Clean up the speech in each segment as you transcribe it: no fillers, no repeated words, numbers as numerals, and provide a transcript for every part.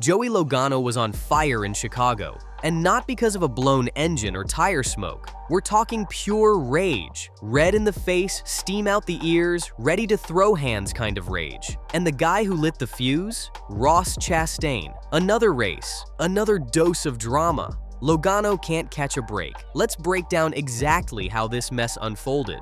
Joey Logano was on fire in Chicago, and not because of a blown engine or tire smoke. We're talking pure rage. Red in the face, steam out the ears, ready to throw hands kind of rage. And the guy who lit the fuse? Ross Chastain. Another race, another dose of drama. Logano can't catch a break. Let's break down exactly how this mess unfolded.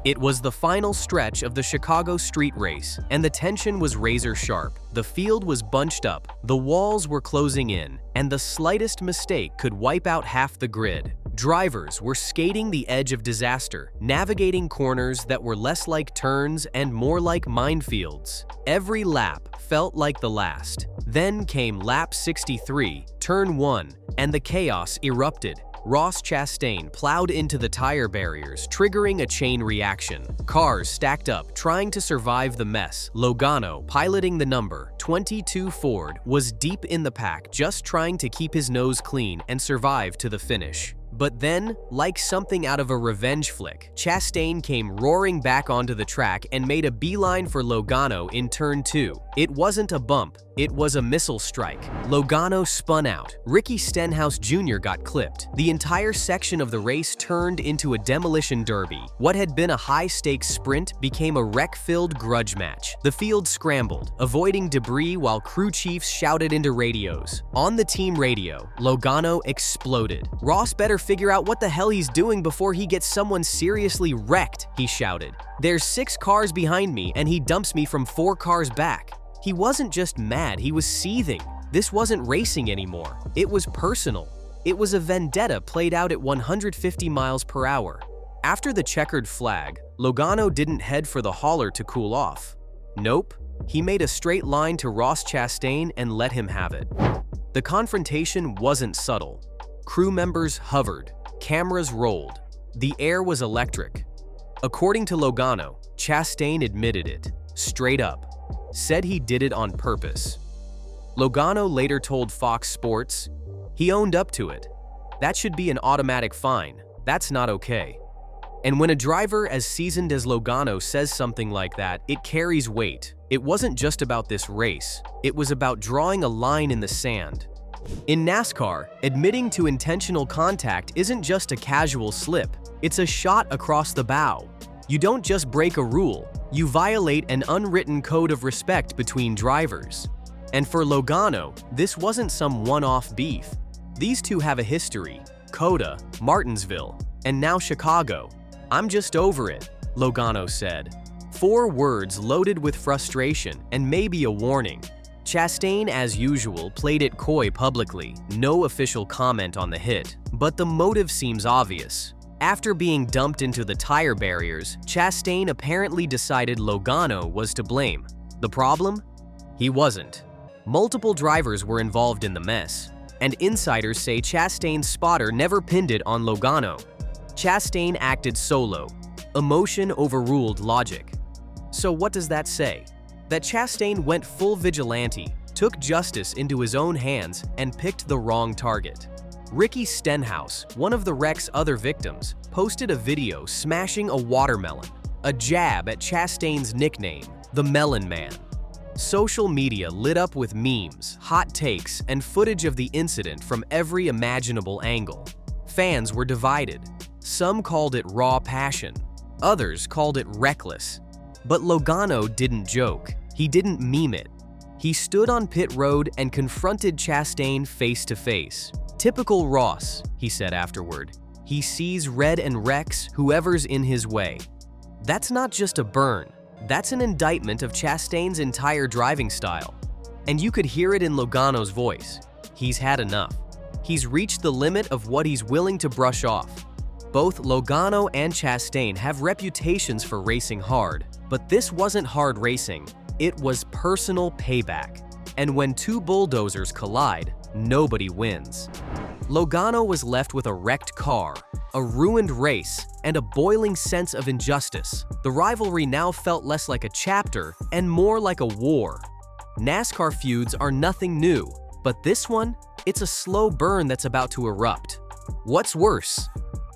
It was the final stretch of the Chicago street race, and the tension was razor sharp. The field was bunched up, the walls were closing in, and the slightest mistake could wipe out half the grid. Drivers were skating the edge of disaster, navigating corners that were less like turns and more like minefields. Every lap felt like the last. Then came lap 63, turn 1, and the chaos erupted. Ross Chastain plowed into the tire barriers, triggering a chain reaction. Cars stacked up, trying to survive the mess. Logano, piloting the number 22 Ford, was deep in the pack, just trying to keep his nose clean and survive to the finish. But then, like something out of a revenge flick, Chastain came roaring back onto the track and made a beeline for Logano in turn 2. It wasn't a bump, it was a missile strike. Logano spun out. Ricky Stenhouse Jr. got clipped. The entire section of the race turned into a demolition derby. What had been a high-stakes sprint became a wreck-filled grudge match. The field scrambled, avoiding debris while crew chiefs shouted into radios. On the team radio, Logano exploded. "Ross better figure out what the hell he's doing before he gets someone seriously wrecked," he shouted. "There's 6 cars behind me and he dumps me from 4 cars back." He wasn't just mad, he was seething. This wasn't racing anymore. It was personal. It was a vendetta played out at 150 miles per hour. After the checkered flag, Logano didn't head for the hauler to cool off. Nope, he made a straight line to Ross Chastain and let him have it. The confrontation wasn't subtle. Crew members hovered, cameras rolled. The air was electric. According to Logano, Chastain admitted it, straight up. Said he did it on purpose. Logano later told Fox Sports, "He owned up to it. That should be an automatic fine. That's not okay." And when a driver as seasoned as Logano says something like that, it carries weight. It wasn't just about this race. It was about drawing a line in the sand. In NASCAR, admitting to intentional contact isn't just a casual slip. It's a shot across the bow. You don't just break a rule, you violate an unwritten code of respect between drivers. And for Logano, this wasn't some one-off beef. These two have a history: Coda, Martinsville, and now Chicago. "I'm just over it," Logano said. 4 words loaded with frustration and maybe a warning. Chastain, as usual, played it coy publicly, no official comment on the hit. But the motive seems obvious. After being dumped into the tire barriers, Chastain apparently decided Logano was to blame. The problem? He wasn't. Multiple drivers were involved in the mess, and insiders say Chastain's spotter never pinned it on Logano. Chastain acted solo. Emotion overruled logic. So what does that say? That Chastain went full vigilante, took justice into his own hands, and picked the wrong target. Ricky Stenhouse, one of the wreck's other victims, posted a video smashing a watermelon, a jab at Chastain's nickname, the Melon Man. Social media lit up with memes, hot takes, and footage of the incident from every imaginable angle. Fans were divided. Some called it raw passion, others called it reckless. But Logano didn't joke. He didn't meme it. He stood on pit road and confronted Chastain face to face. "Typical Ross," he said afterward. "He sees red and wrecks whoever's in his way." That's not just a burn. That's an indictment of Chastain's entire driving style. And you could hear it in Logano's voice. He's had enough. He's reached the limit of what he's willing to brush off. Both Logano and Chastain have reputations for racing hard, but this wasn't hard racing. It was personal payback. And when 2 bulldozers collide, nobody wins. Logano was left with a wrecked car, a ruined race, and a boiling sense of injustice. The rivalry now felt less like a chapter and more like a war. NASCAR feuds are nothing new, but this one, it's a slow burn that's about to erupt. What's worse?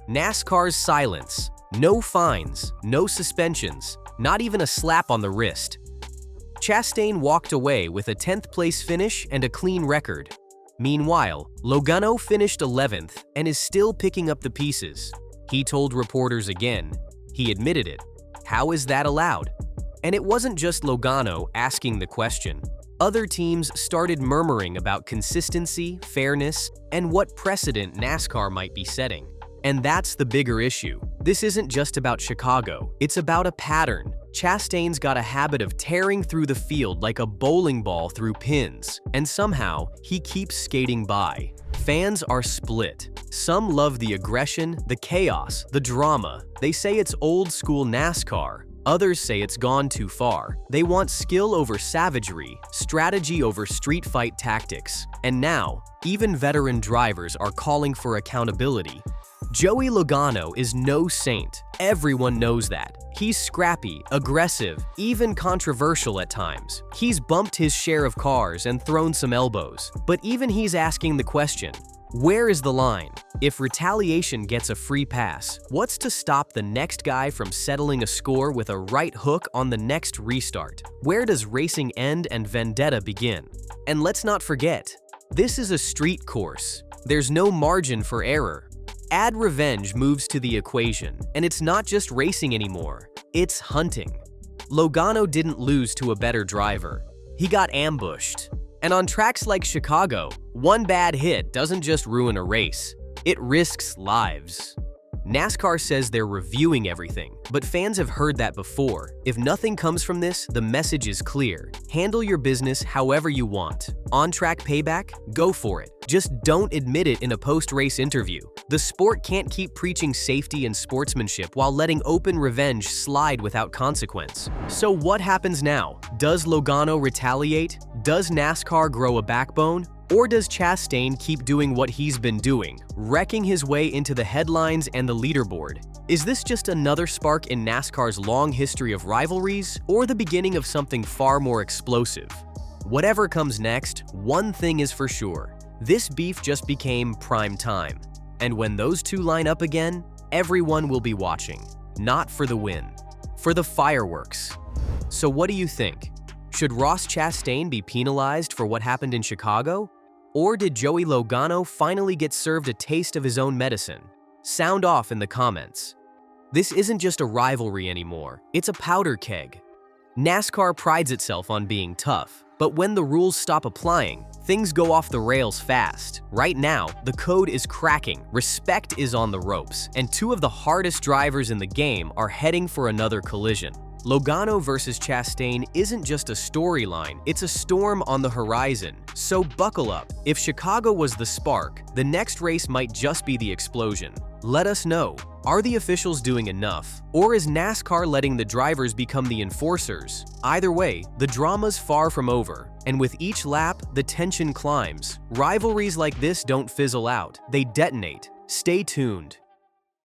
NASCAR's silence. No fines, no suspensions, not even a slap on the wrist. Chastain walked away with a 10th place finish and a clean record. Meanwhile, Logano finished 11th and is still picking up the pieces. He told reporters again. He admitted it. How is that allowed? And it wasn't just Logano asking the question. Other teams started murmuring about consistency, fairness, and what precedent NASCAR might be setting. And that's the bigger issue. This isn't just about Chicago, it's about a pattern. Chastain's got a habit of tearing through the field like a bowling ball through pins, and somehow he keeps skating by. Fans are split. Some love the aggression, the chaos, the drama. They say it's old school NASCAR. Others say it's gone too far. They want skill over savagery, strategy over street fight tactics. And now, even veteran drivers are calling for accountability. Joey Logano is no saint. Everyone knows that. He's scrappy, aggressive, even controversial at times. He's bumped his share of cars and thrown some elbows. But even he's asking the question, where is the line? If retaliation gets a free pass, what's to stop the next guy from settling a score with a right hook on the next restart? Where does racing end and vendetta begin? And let's not forget, this is a street course. There's no margin for error. Add revenge moves to the equation, and it's not just racing anymore, it's hunting. Logano didn't lose to a better driver. He got ambushed. And on tracks like Chicago, one bad hit doesn't just ruin a race, it risks lives. NASCAR says they're reviewing everything, but fans have heard that before. If nothing comes from this, the message is clear. Handle your business however you want. On-track payback? Go for it. Just don't admit it in a post-race interview. The sport can't keep preaching safety and sportsmanship while letting open revenge slide without consequence. So what happens now? Does Logano retaliate? Does NASCAR grow a backbone? Or does Chastain keep doing what he's been doing, wrecking his way into the headlines and the leaderboard? Is this just another spark in NASCAR's long history of rivalries, or the beginning of something far more explosive? Whatever comes next, one thing is for sure. This beef just became prime time. And when those two line up again, everyone will be watching. Not for the win, for the fireworks. So what do you think? Should Ross Chastain be penalized for what happened in Chicago? Or did Joey Logano finally get served a taste of his own medicine? Sound off in the comments. This isn't just a rivalry anymore, it's a powder keg. NASCAR prides itself on being tough, but when the rules stop applying, things go off the rails fast. Right now, the code is cracking, respect is on the ropes, and two of the hardest drivers in the game are heading for another collision. Logano versus Chastain isn't just a storyline, it's a storm on the horizon. So buckle up. If Chicago was the spark, the next race might just be the explosion. Let us know. Are the officials doing enough? Or is NASCAR letting the drivers become the enforcers? Either way, the drama's far from over. And with each lap, the tension climbs. Rivalries like this don't fizzle out, they detonate. Stay tuned.